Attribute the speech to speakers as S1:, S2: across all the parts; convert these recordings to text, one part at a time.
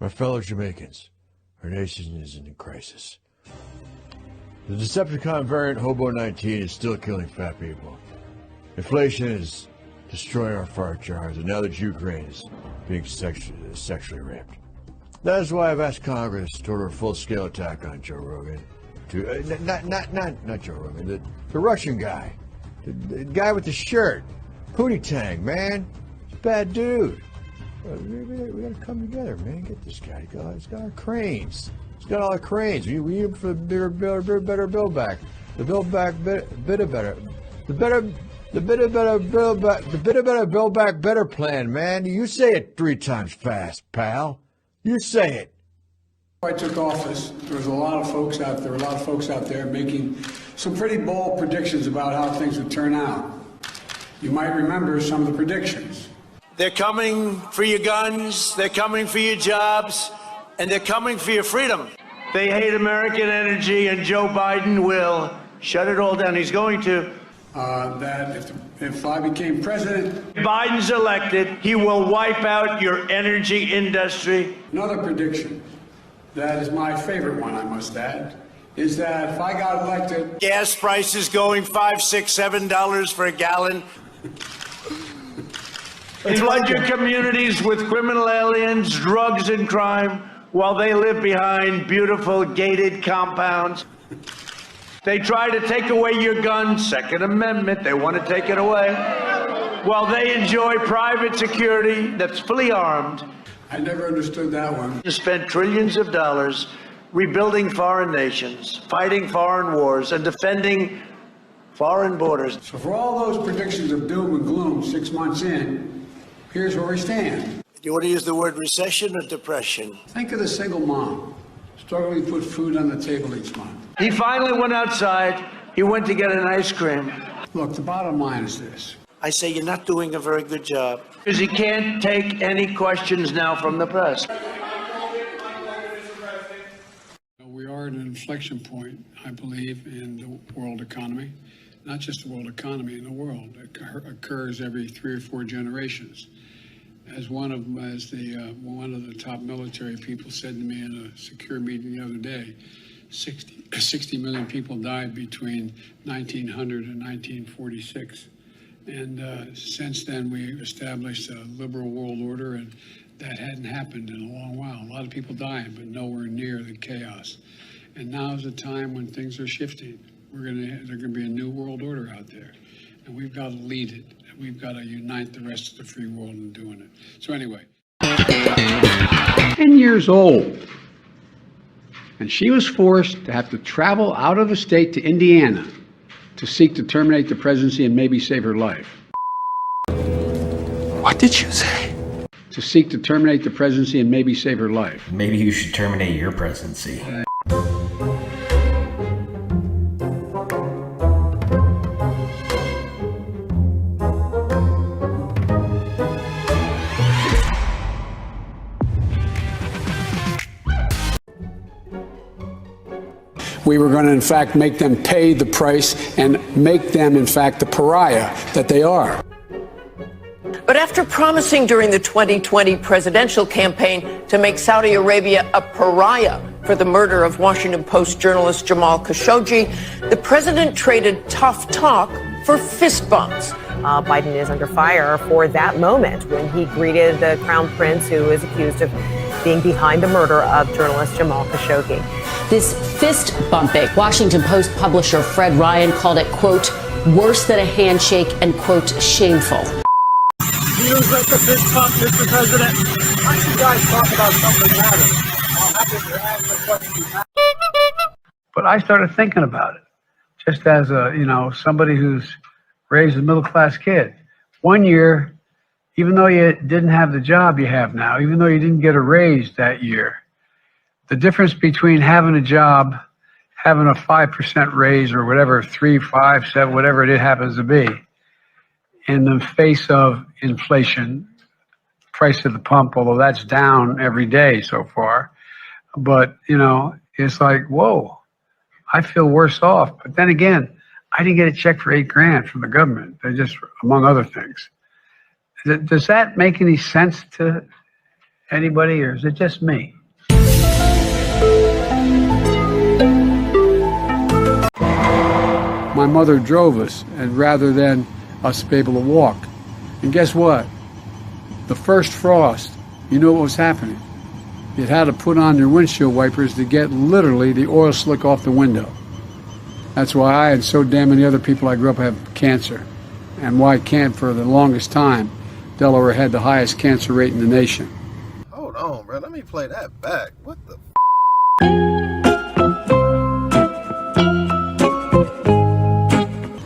S1: My fellow Jamaicans, our nation is in crisis. The Decepticon variant Hobo 19 is still killing fat people. Inflation is destroying our fart jars, and now that Ukraine is being sexually raped. That is why I've asked Congress to order a full-scale attack on Joe Rogan. Not Joe Rogan, the Russian guy. The guy with the shirt. Pootie Tang, man. He's a bad dude. We gotta come together, man. Get this guy. He's got our cranes. He's got all our cranes. We need him for the better build back. The build back better. The better build back better plan, man. You say it 3 times fast, pal. You say it.
S2: I took office, there was a lot of folks out there making some pretty bold predictions about how things would turn out. You might remember some of the predictions.
S3: They're coming for your guns, they're coming for your jobs, and they're coming for your freedom. They hate American energy, and Joe Biden will shut it all down. He's going to.
S2: That if I became president,
S3: Biden's elected, he will wipe out your energy industry.
S2: Another prediction, that is my favorite one, I must add, is that if I got elected,
S3: Gas prices going $5, $6, $7 for a gallon. Flood your communities with criminal aliens, drugs, and crime while they live behind beautiful gated compounds. They try to take away your guns, Second Amendment, they want to take it away, while they enjoy private security that's fully armed.
S2: I never understood that one.
S3: You spend trillions of dollars rebuilding foreign nations, fighting foreign wars, and defending foreign borders.
S2: So for all those predictions of doom and gloom 6 months in, here's where we stand.
S3: Do you want to use the word recession or depression?
S2: Think of the single mom struggling to put food on the table each month.
S3: He finally went outside. He went to get an ice cream.
S2: Look, the bottom line is this.
S3: I say you're not doing a very good job. Because he can't take any questions now from the press.
S2: We are at an inflection point, I believe, in the world economy. Not just the world economy, in the world. It occurs every 3 or 4 generations. As one of the top military people said to me in a secure meeting the other day, 60 million people died between 1900 and 1946. And since then, we established a liberal world order, and that hadn't happened in a long while. A lot of people dying, but nowhere near the chaos. And now is a time when things are shifting. There's gonna be a new world order out there, and we've got to lead it. We've got to unite the rest of the free world in doing it. So anyway.
S4: 10 years old. And she was forced to have to travel out of the state to Indiana to seek to terminate the presidency and maybe save her life.
S5: What did you say?
S4: To seek to terminate the presidency and maybe save her life.
S5: Maybe you should terminate your presidency.
S2: We were going to, in fact, make them pay the price and make them, in fact, the pariah that they are.
S6: But after promising during the 2020 presidential campaign to make Saudi Arabia a pariah for the murder of Washington Post journalist Jamal Khashoggi, the president traded tough talk for fist bumps.
S7: Biden is under fire for that moment when he greeted the crown prince who is accused of being behind the murder of journalist Jamal Khashoggi.
S8: This fist bumping, Washington Post publisher Fred Ryan called it, quote, worse than a handshake and, quote, shameful.
S3: You with the fist bump, Mr. President. Why don't you guys talk about something matters?
S4: But I started thinking about it, just as somebody who's raised a middle-class kid. 1 year, even though you didn't have the job you have now, even though you didn't get a raise that year, the difference between having a job, having a 5% raise or whatever, 3, 5, 7, whatever it happens to be, in the face of inflation, price at the pump, although that's down every day so far. But, it's like, whoa, I feel worse off. But then again, I didn't get a check for $8,000 from the government. They're just, among other things. Does that make any sense to Anybody, or is it just me?
S2: My mother drove us, and rather than us be able to walk. And guess what? The first frost, you know what was happening? You had to put on your windshield wipers to get literally the oil slick off the window. That's why I and so damn many other people I grew up have cancer. And why for the longest time, Delaware had the highest cancer rate in the nation.
S9: Hold on, bro. Let me play that back. What the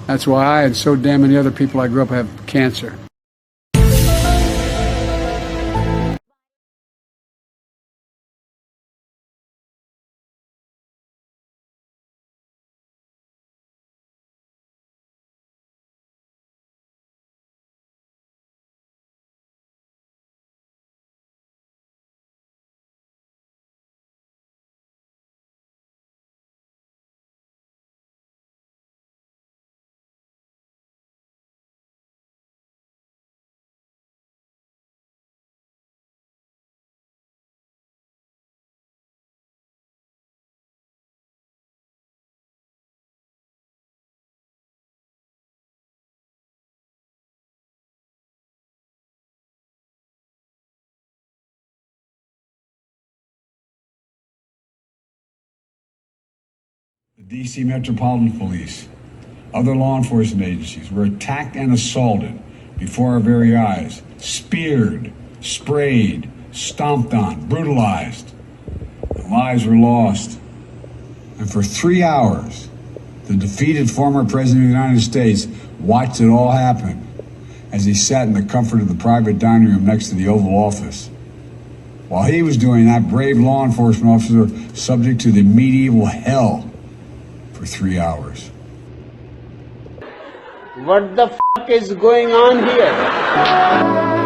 S2: That's why I and so damn many other people I grew up have cancer.
S10: The D.C. Metropolitan Police, other law enforcement agencies were attacked and assaulted before our very eyes, speared, sprayed, stomped on, brutalized. And lives were lost. And for 3 hours, the defeated former President of the United States watched it all happen as he sat in the comfort of the private dining room next to the Oval Office. While he was doing that, brave law enforcement officers were subject to the medieval hell for 3 hours.
S3: What the f*** is going on here?